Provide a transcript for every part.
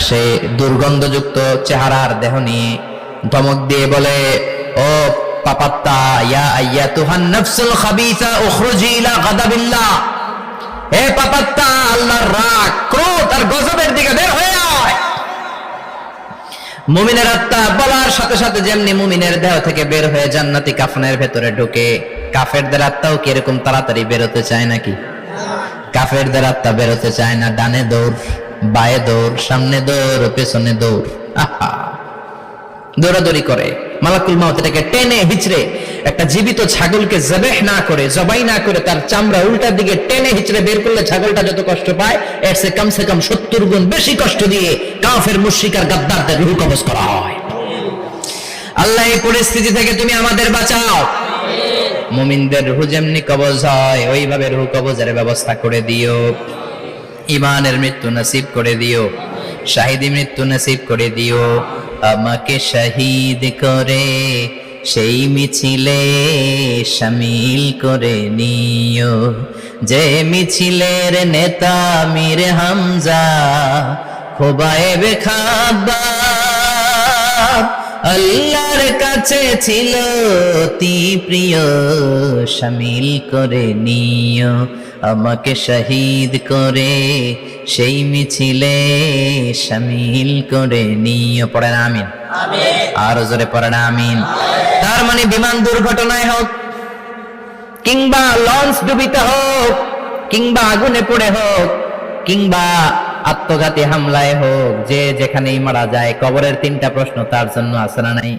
সে দুর্গন্ধযুক্ত চেহারার দেহ নিয়ে ধমক দিয়ে বলে, ও পাপাত্তা, ইয়া আইয়াতুহান নাফসুল খাবিসা উখরুজি ইলা গাদাবিল্লাহ, হে পাপাত্তা, আল্লাহর রাগ, ক্রোধ আর গজবের দিকে বের হয়ে আয়। মুমিনের আত্মা বলার সাথে সাথে যেমনি মুমিনের দেহ থেকে বের হয়ে জান্নাতি কাফনের ভেতরে ঢুকে, কাফেরদের আত্মাও কি এরকম তাড়াতাড়ি বেরোতে চায় নাকি? কাফেরদের আত্মা বেরোতে চায় না। ডানে দৌড়, বায়ে দৌড়, সামনে দৌড়, পেছনে দৌড়, আহা, দৌড়াদৌড়ি করে। মালাকুল মাউত এটাকে টেনে হিচড়ে, একটা জীবিত ছাগলকে জবাই না করে তার চামড়া উল্টার দিকে টেনে হিচড়ে বের করলে ছাগলটা যত কষ্ট পায়, এর সে কম 70 গুণ বেশি কষ্ট দিয়ে কাফের মুশরিক আর গাদ্দারদের রূহ কবজ করা হয়। আল্লাহ এই পরিস্থিতি থেকে তুমি আমাদের বাঁচাও। মুমিনদের রূহ যেমনি কবজ হয়, ওইভাবে রূহ কবজের ব্যবস্থা করে দিও। ইমানের মৃত্যু নসিব করে দিও, শাহিদি মৃত্যু নসিব করে দিও। আমাকে শহীদ করে সেই মিছিলে শামিল করে নিও, যে মিছিলের নেতা মীর হামজা খোবায়েবে খাব্বাব, আল্লাহর কাছে ছিল অতি প্রিয়, শামিল করে নিও। আমাকে শহীদ করে সেই মিছিলে শামিল করে নিও। পড়েন আমিন। আর জোরে পড়েন আমিন। তার মানে বিমান দুর্ঘটনায় হোক, কিংবা লঞ্চ ডুবিতে হোক, কিংবা আগুনে পড়ে হোক, কিংবা আত্মঘাতী হামলায় হোক, যে যেখানেই মারা যায়, কবরের 3টা প্রশ্ন তার জন্য আছে না নাই?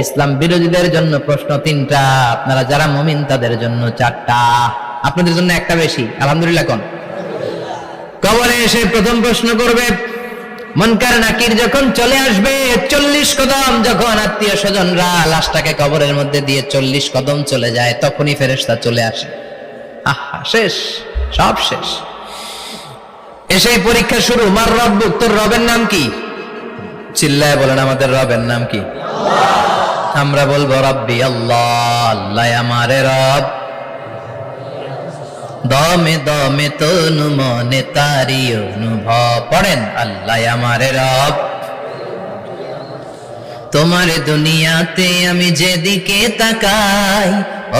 ইসলাম বিরোধীদের জন্য প্রশ্ন 3টা, আপনারা যারা মুমিন তাদের জন্য 4টা, আপনাদের জন্য একটা বেশি। আলহামদুলিল্লাহ কোন? কবরে এসে প্রথম প্রশ্ন করবে, মুনকার নাকির যখন চলে আসবে, 40 কদম যখন আত্মীয় স্বজনরা লাশটাকে কবরের মধ্যে দিয়ে 40 কদম চলে যায়, তখনই ফেরেশতা চলে আসে। আহা, শেষ, সব শেষ। এসে পরীক্ষা শুরু। মার রব্বুক, তোর রবের নাম কি? চিল্লায় বলেন, আমাদের রবের নাম কি? আমরা বলবো রব্বি আল্লাহ, আল্লাহ আমারে রব। দমে দমে তনু মনে তারি অনুভব। পড়েন, আল্লাহ আমারে রব। তোমার দুনিয়াতে আমি যেদিকে তাকাই,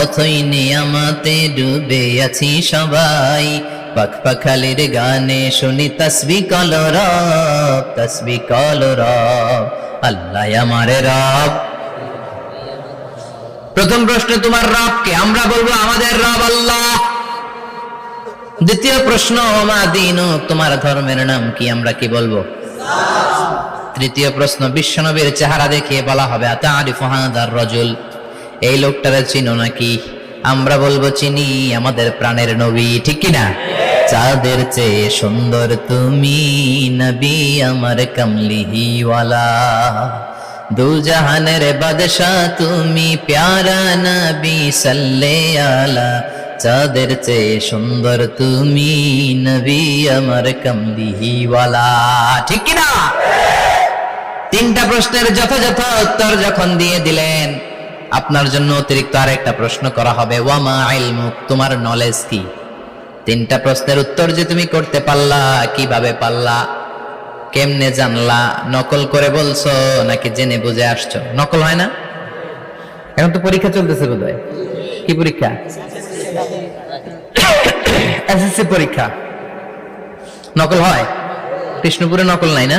অথই নিয়ামতে ডুবে আছি সবাই। পাখপাখালির গানে শুনি তসবিহ কলরব, তসবিহ কলরব, আল্লাহ আমারে রব। প্রথম প্রশ্ন, তোমার রব কে? আমরা বলবো আমাদের রব আল্লাহ। দ্বিতীয় প্রশ্ন, মা দীনু, তোমার ধর্মের নাম কি? আমরা কি বলবো? তৃতীয় প্রশ্ন, বিশ্বনবীর চেহারা দেখে বলা হবে আতারিফু হাদার রাজুল, এই লোকটারে চিনো নাকি? আমরা বলবো চিনি, আমাদের প্রাণের নবী, ঠিক কি না? চাঁদের চেয়ে সুন্দর তুমি নবী আমার কামলিওয়ালা, দু জাহানের বাদশাহ তুমি প্যারা নবী সাল্লে আলা, চাঁদের চেয়ে সুন্দর তুমি নবী আমার কামলিওয়ালা, ঠিক কি না? 3টা প্রশ্নের যথাযথ উত্তর যখন দিয়ে দিলেন, আপনার জন্য অতিরিক্ত আরেকটা প্রশ্ন করা হবে, ওয়ামা ইলমুক, তোমার নলেজ কি? 3টা প্রশ্নের উত্তর যে তুমি করতে পারলা, কিভাবে পারলা, কেমনে জানলা? নকল করে বলছো নাকি জেনে বুঝে আসছো? নকল হয় না? এখন তো পরীক্ষা চলতেছে বোধহয়। কি পরীক্ষা? এসএসসি পরীক্ষা। নকল হয়? কৃষ্ণপুরে নকল নাই না?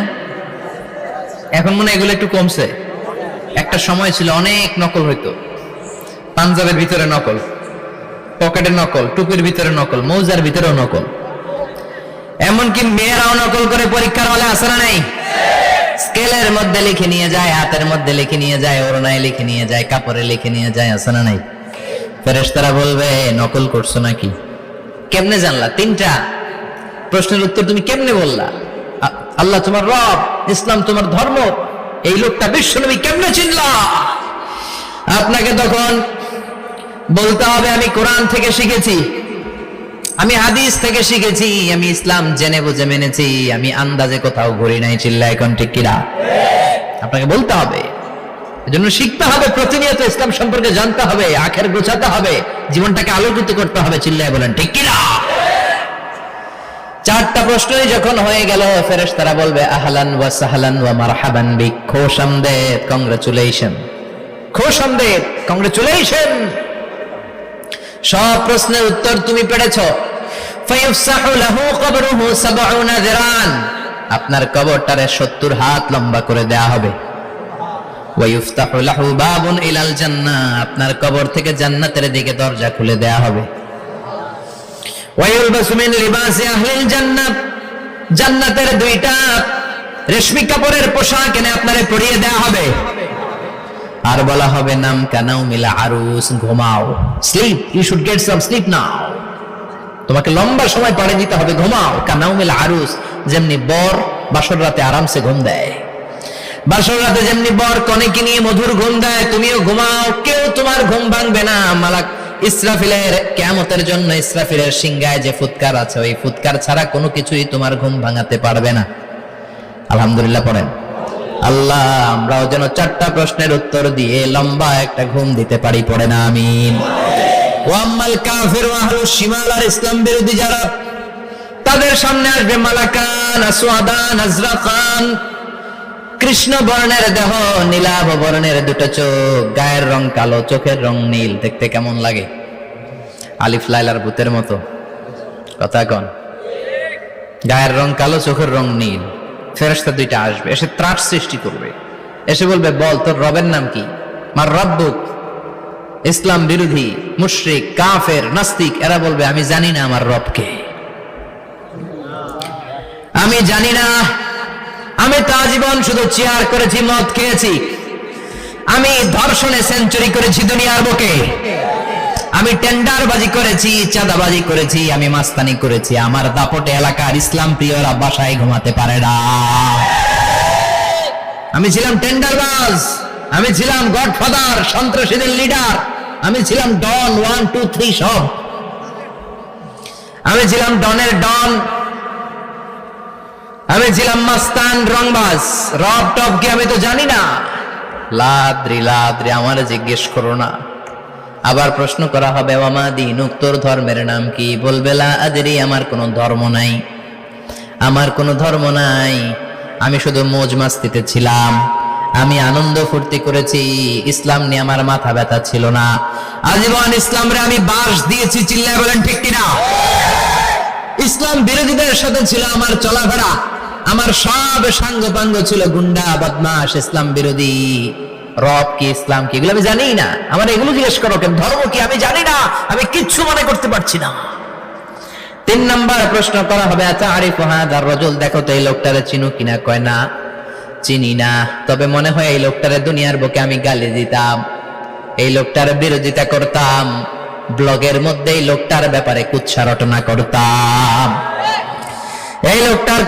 এখন মনে হয় এগুলো একটু কমছে। একটা সময় ছিল অনেক নকল হইতো। পাঞ্জাবের ভিতরে নকল, পকেটে নকল, টুপির ভিতরে নকল, মৌজার ভিতরেও নকল, এমনকি মেয়েরাও নকল করে পরীক্ষার হলে আসে না নাই? স্কেলের মধ্যে লিখে নিয়ে যায়, হাতের মধ্যে লিখে নিয়ে যায়, ওড়নায় লিখে নিয়ে যায়, কাপড়ে লিখে নিয়ে যায়, আসে না নাই? ফেরেশতারা বলবে নকল করছো নাকি? কেমনে জানলা? 3টা প্রশ্নের উত্তর তুমি কেমনে বললা? আল্লাহ তোমার রব, ইসলাম তোমার ধর্ম, এই লোকটা বিশ্বনবী, কেমনে চিনলা? আপনাকে তখন বলতে হবে আমি কোরআন থেকে শিখেছি, আমি হাদিস থেকে শিখেছি, আমি ইসলাম জেনে বুঝে মেনেছি, আমি আন্দাজে কোথাও ঘুরি নাই। চিল্লা এখন ঠিক কিনা? আপনাকে বলতে হবে। এজন্য শিখতে হবে, প্রতিনিয়ত ইসলাম সম্পর্কে জানতে হবে, আখের গোছাতে হবে, জীবনটাকে আলোকিত করতে হবে। চিল্লায় বলেন ঠিক কিনা? চারটা প্রশ্নই যখন হয়ে গেল, ফেরেশতারা বলবে আহলান ওয়া সাহলান ওয়া মারহাবান বিক, খোশামদেদ, কংগ্রাচুলেশন, খোশামদেদ, কংগ্রাচুলেশন, সব প্রশ্নের উত্তর তুমি পেরেছো। ফায়ুফসাহু লাহু কবরুহু 70 যিরান, আপনার কবরটারে 70 হাত লম্বা করে দেয়া হবে। ওয়া ইফতাহু লাহু বাবুন ইলাল জান্নাহ, আপনার কবর থেকে জান্নাতের দিকে দরজা খুলে দেয়া হবে। ওয়া ইলবাসু মিন লিবাসি আহলিল জান্নাহ, জান্নাতের দুইটা রেশমি কাপড়ের পোশাক এনে আপনারে পরিয়ে দেয়া হবে। আর বলা হবে নাম কানাউ মিলা আরুস, ঘুমাও, sleep, you should get some sleep now, তোমাকে লম্বা সময় পাড়ে দিতে হবে, ঘুমাও। কানাউ মিলা আরুস, যেমনি বর বাসর রাতে আরামসে ঘুম দেয়, বাসর রাতে যেমনি বর কনেকে নিয়ে মধুর ঘুম দেয়, তুমিও ঘুমাও, কেউ তোমার ঘুম ভাঙবে না। মালাক ইসরাফিলের কিয়ামতের জন্য ইসরাফিলের সিংহায় যে ফুৎকার আছে, ওই ফুৎকার ছাড়া কোনো কিছুই তোমার ঘুম ভাঙাতে পারবে না। আলহামদুলিল্লাহ পড়েন। আল্লাহ আমরাও যেন চারটা প্রশ্নের উত্তর দিয়ে লম্বা একটা ঘুম দিতে পারি, পড়ে না আমিন। ওয়াম্মাল কাফির ওয়া আহলুশ শিমাল, আর ইসলাম বিরোধী যারা, তাদের সামনে আসবে মালাকান আসওয়াদান আজরাকান, কৃষ্ণ বর্ণের দেহ, নীলাভ বর্ণের দুটো চোখ, গায়ের রং কালো, চোখের রং নীল, দেখতে কেমন লাগে? আলিফ লাইলার ভূতের মতো, কথা কন। গায়ের রং কালো, চোখের রং নীল। ফেরেশতা দুইটা আসবে, এসে ত্রাস সৃষ্টি করবে, এসে বলবে বল তোর রবের নাম কি? মার রব্বুক। ইসলাম বিরোধী মুশরিক কাফের নাস্তিক এরা বলবে আমি জানি না আমার রবকে, আমি জানি না, আমি তো আজীবন শুধু চেয়ার করেছি, মদ খেয়েছি, আমি ধর্ষণে সেঞ্চুরি করেছি দুনিয়ার বুকে, আমি টেন্ডারবাজি করেছি, চাঁদাবাজি করেছি, আমি মাস্তানি করেছি, আমার দাপটে এলাকার ইসলাম প্রিয়রা বাসায় ঘুমাতে পারে না। আমি ছিলাম টেন্ডারবাজ, আমি ছিলাম গডফাদার, সন্ত্রাসীদের লিডার, আমি ছিলাম ডন 1 2 3 সব, আমি ছিলাম ডনের ডন, আমি ছিলাম মাস্তান রংবাজ, রব টপ কি আমি তো জানি না। লাদ্রি লাদ্রি, আমার জিজ্ঞেস করো না। আবার প্রশ্ন করা হবে ওয়ামা দীনুক, তোর ধর্মের নাম কি? বলবে লা আদরি, আমার কোনো ধর্ম নাই, আমার কোনো ধর্ম নাই, আমি শুধু মৌজ মাস্তিতে ছিলাম, আমি আনন্দ ফুর্তি করেছি, ইসলাম নিয়ে আমার মাথা ব্যথা ছিল না, আজীবন ইসলামরে আমি বাস দিয়েছি, চিল্লায় বলেন ঠিক কিনা? ইসলাম বিরোধীদের সাথে ছিল আমার চলাফেরা, আমার সব সাঙ্গপাঙ্গ ছিল গুন্ডা বদমাশ ইসলাম বিরোধী। রব কি, ইসলাম কি, এগুলো আমি জানি না, আমার এগুলো জিজ্ঞেস করো কেন? ধর্ম কি আমি জানি না, আমি কিচ্ছু মনে করতে পারছি না। 3 নাম্বার প্রশ্ন করা হবে আতারিফু হাযার রাজুল, দেখো তো এই লোকটারে চিনো কিনা? কয় না, চিনি না, তবে মনে হয় এই লোকটারে দুনিয়ার বুকে আমি গালি দিতাম, এই লোকটার বিরোধিতা করতাম, ব্লগের মধ্যে এই লোকটার ব্যাপারে কুৎসা রটনা করতাম, এই লোকটার